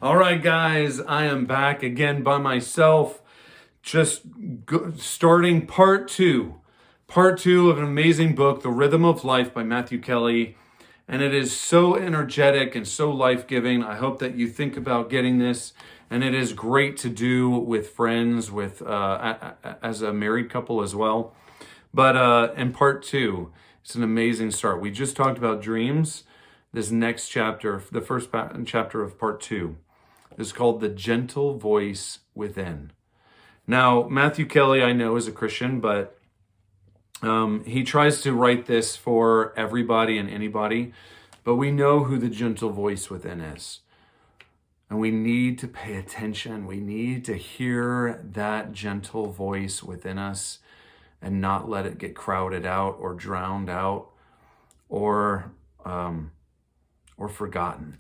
All right, guys, I am back again by myself, just starting part two of an amazing book, The Rhythm of Life by Matthew Kelly. And it is so energetic and so life-giving. I hope that you think about getting this. And it is great to do with friends, as a married couple as well. But in part two, it's an amazing start. We just talked about dreams. This next chapter, the first chapter of part two, is called The Gentle Voice Within. Now, Matthew Kelly, I know, is a Christian, but he tries to write this for everybody and anybody, but we know who the gentle voice within is. And we need to pay attention. We need to hear that gentle voice within us and not let it get crowded out or drowned out or forgotten.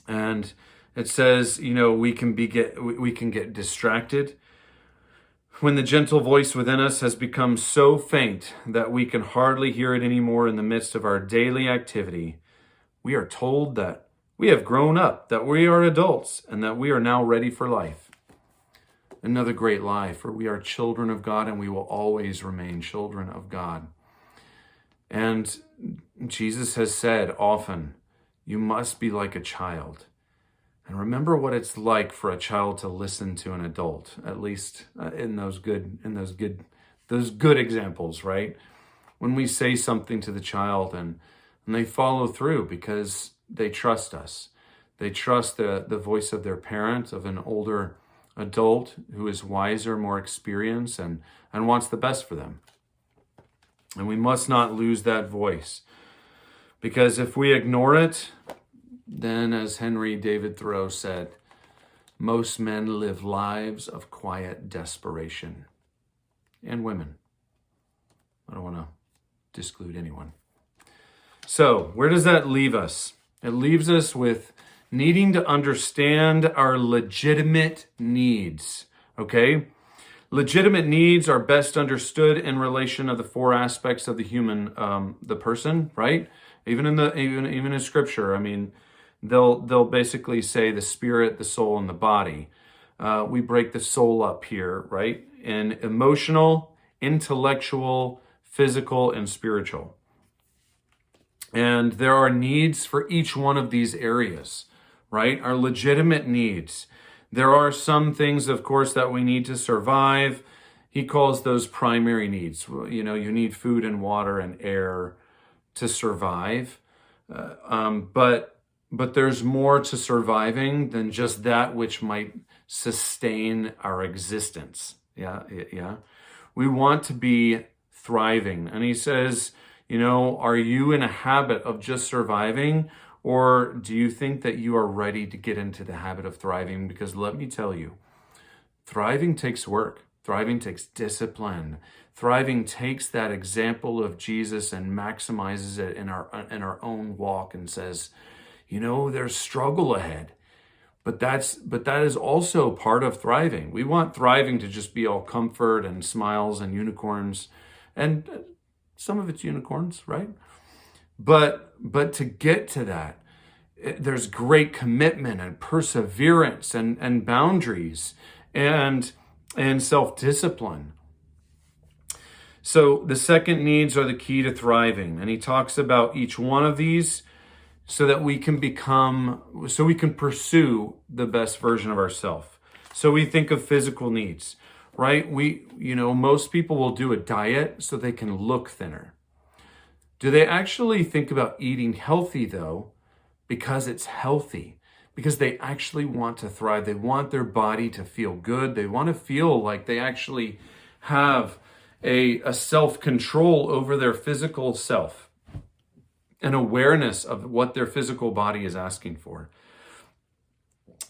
And it says, we can get distracted when the gentle voice within us has become so faint that we can hardly hear it anymore in the midst of our daily activity. We are told that we have grown up, that we are adults, and that we are now ready for life. Another great lie, for we are children of God and we will always remain children of God. And Jesus has said often, you must be like a child. And remember what it's like for a child to listen to an adult, at least in those good examples, right? When we say something to the child and they follow through because they trust us. They trust the voice of their parent, of an older adult who is wiser, more experienced, and wants the best for them. And we must not lose that voice. Because if we ignore it, then, as Henry David Thoreau said, most men live lives of quiet desperation. And women. I don't want to disclude anyone. So, where does that leave us? It leaves us with needing to understand our legitimate needs. Okay? Legitimate needs are best understood in relation to the four aspects of the human, the person, right? Even in Scripture, I mean, they'll basically say the spirit, the soul, and the body. We break the soul up here, right? In emotional, intellectual, physical, and spiritual. And there are needs for each one of these areas, right? Our legitimate needs. There are some things, of course, that we need to survive. He calls those primary needs. You need food and water and air to survive. But there's more to surviving than just that which might sustain our existence. Yeah. We want to be thriving. And he says, are you in a habit of just surviving? Or do you think that you are ready to get into the habit of thriving? Because let me tell you, thriving takes work. Thriving takes discipline. Thriving takes that example of Jesus and maximizes it in our own walk and says, there's struggle ahead. But that is also part of thriving. We want thriving to just be all comfort and smiles and unicorns. And some of it's unicorns, right? But to get to that, there's great commitment and perseverance and boundaries and self-discipline. So the second needs are the key to thriving. And he talks about each one of these so that we can pursue the best version of ourselves. So we think of physical needs, right? Most people will do a diet so they can look thinner. Do they actually think about eating healthy, though, because it's healthy? Because they actually want to thrive. They want their body to feel good. They want to feel like they actually have a self-control over their physical self, an awareness of what their physical body is asking for.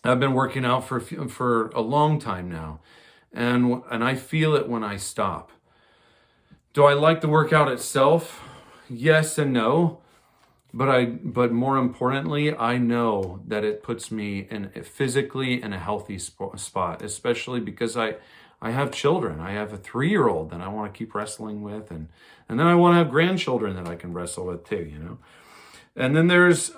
I've been working out for a long time now, and I feel it when I stop. Do I like the workout itself? Yes and no, but more importantly, I know that it puts me physically in a healthy spot, especially because I have children. I have a 3-year-old that I want to keep wrestling with, and then I want to have grandchildren that I can wrestle with too, And then there's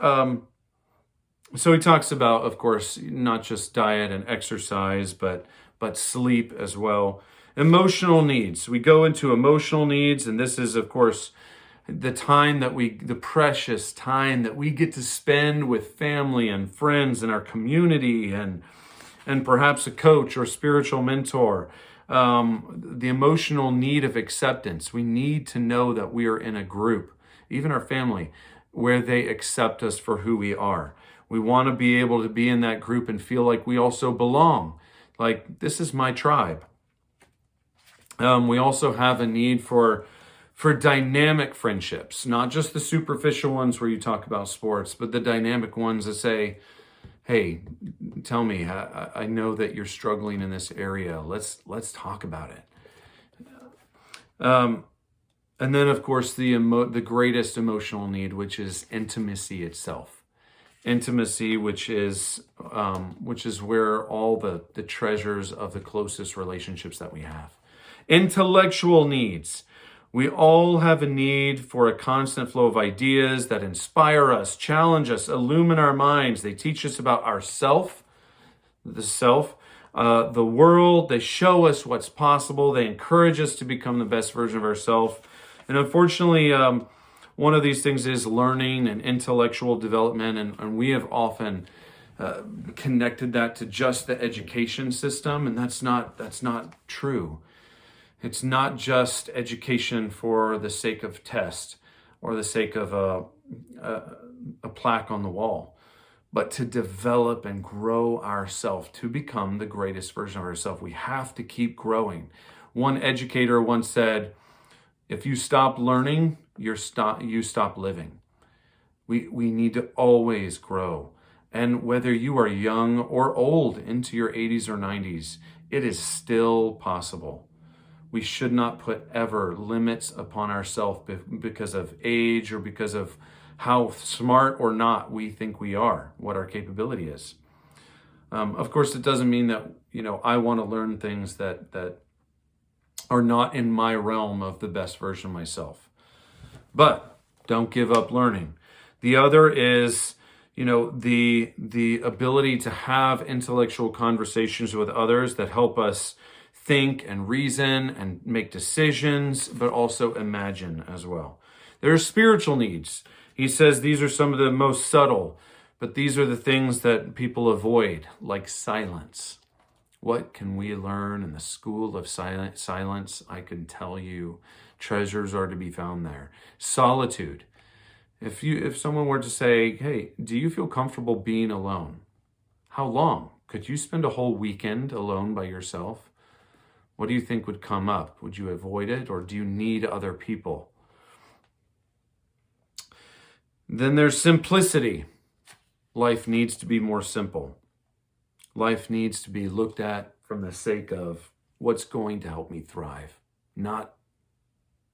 So he talks about, of course, not just diet and exercise, but sleep as well. Emotional needs. We go into emotional needs, and this is, of course, the precious time that we get to spend with family and friends in our community, and perhaps a coach or spiritual mentor. The emotional need of acceptance. We need to know that we are in a group, even our family, where they accept us for who we are. We want to be able to be in that group and feel like we also belong. Like, this is my tribe. We also have a need for dynamic friendships, not just the superficial ones where you talk about sports, but the dynamic ones that say, hey, tell me, I know that you're struggling in this area. Let's talk about it. And then, of course, the greatest emotional need, which is intimacy itself. Intimacy, which is where all the treasures of the closest relationships that we have. Intellectual needs. We all have a need for a constant flow of ideas that inspire us, challenge us, illumine our minds. They teach us about ourself, the self, the world. They show us what's possible. They encourage us to become the best version of ourselves. And unfortunately, one of these things is learning and intellectual development, and we have often connected that to just the education system, and that's not true. It's not just education for the sake of test or the sake of a plaque on the wall, but to develop and grow ourselves, to become the greatest version of ourselves. We have to keep growing. One educator once said, if you stop learning, you stop living. We need to always grow. And whether you are young or old, into your 80s or 90s, it is still possible. We should not put ever limits upon ourselves because of age or because of how smart or not we think we are, what our capability is. Of course, it doesn't mean that, I want to learn things that are not in my realm of the best version of myself. But don't give up learning. The other is, the ability to have intellectual conversations with others that help us think and reason and make decisions, but also imagine as well. There are spiritual needs. He says these are some of the most subtle, but these are the things that people avoid, like silence. What can we learn in the school of silence? I can tell you, treasures are to be found there. Solitude. If someone were to say, hey, do you feel comfortable being alone? How long? Could you spend a whole weekend alone by yourself? What do you think would come up? Would you avoid it, or do you need other people? Then there's simplicity. Life needs to be more simple. Life needs to be looked at from the sake of what's going to help me thrive, not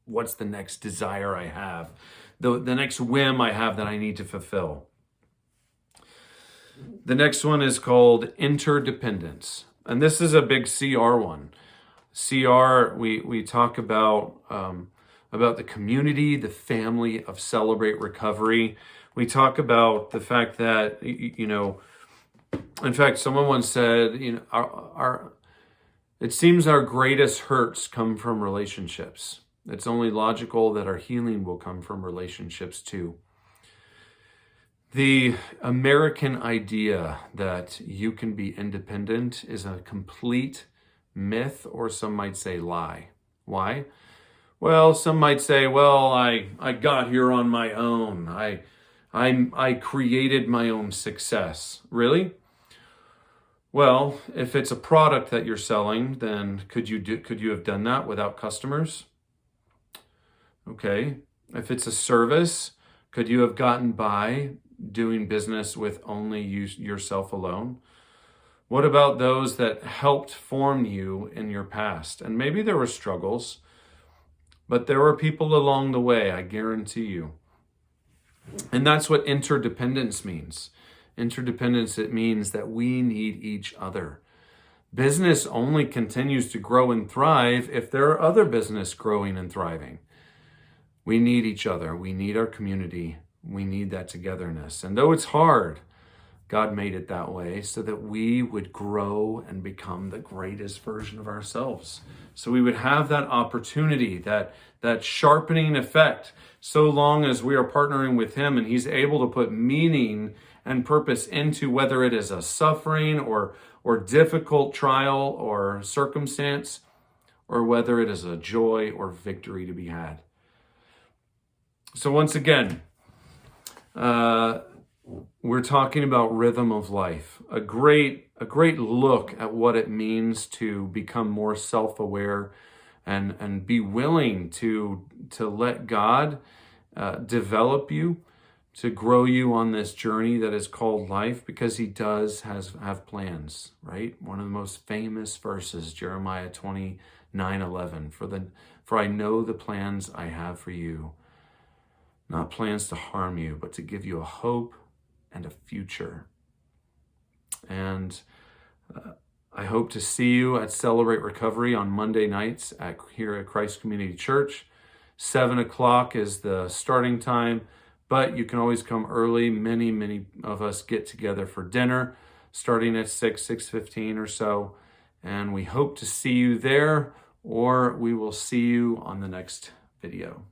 what's the next desire I have, the next whim I have that I need to fulfill. The next one is called interdependence. And this is a big CR one. CR, we talk about the community, the family of Celebrate Recovery. We talk about the fact that, in fact, someone once said, it seems our greatest hurts come from relationships. It's only logical that our healing will come from relationships too. The American idea that you can be independent is a complete myth, or some might say lie. Why? Well, some might say, well, I got here on my own. I created my own success. Really? Well, if it's a product that you're selling, then could you have done that without customers? Okay. If it's a service, could you have gotten by doing business with only yourself alone? What about those that helped form you in your past? And maybe there were struggles, but there were people along the way, I guarantee you. And that's what interdependence means. Interdependence, it means that we need each other. Business only continues to grow and thrive if there are other business growing and thriving. We need each other. We need our community. We need that togetherness. And though it's hard, God made it that way so that we would grow and become the greatest version of ourselves. So we would have that opportunity, that sharpening effect, so long as we are partnering with him and he's able to put meaning and purpose into whether it is a suffering or difficult trial or circumstance, or whether it is a joy or victory to be had. So once again, we're talking about rhythm of life, a great look at what it means to become more self-aware and be willing to let God develop you, to grow you on this journey that is called life, because he does have plans, right? One of the most famous verses, Jeremiah 29:11, for I know the plans I have for you, not plans to harm you, but to give you a hope and a future. And I hope to see you at Celebrate Recovery on Monday nights here at Christ Community Church. 7 o'clock is the starting time, but you can always come early. Many of us get together for dinner starting at 6:15 or so. And we hope to see you there, or we will see you on the next video.